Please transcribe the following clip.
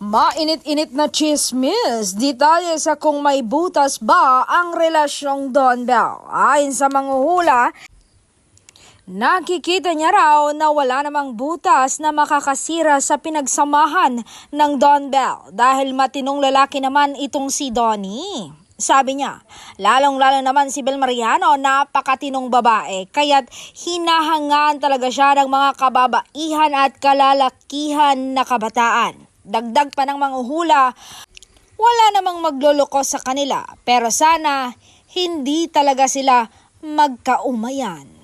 Mainit-init na chismis, detalye sa kung may butas ba ang relasyong Don Bell. Ayon sa manghuhula, nakikita niya raw na wala namang butas na makakasira sa pinagsamahan ng Don Bell dahil matinong lalaki naman itong si Donnie. Sabi niya, lalong-lalo naman si Bel Mariano, napakatinong babae, kaya't hinahangaan talaga siya ng mga kababaihan at kalalakihan na kabataan. Dagdag pa ng manghuhula, wala namang magloloko sa kanila pero sana hindi talaga sila magkaumayan.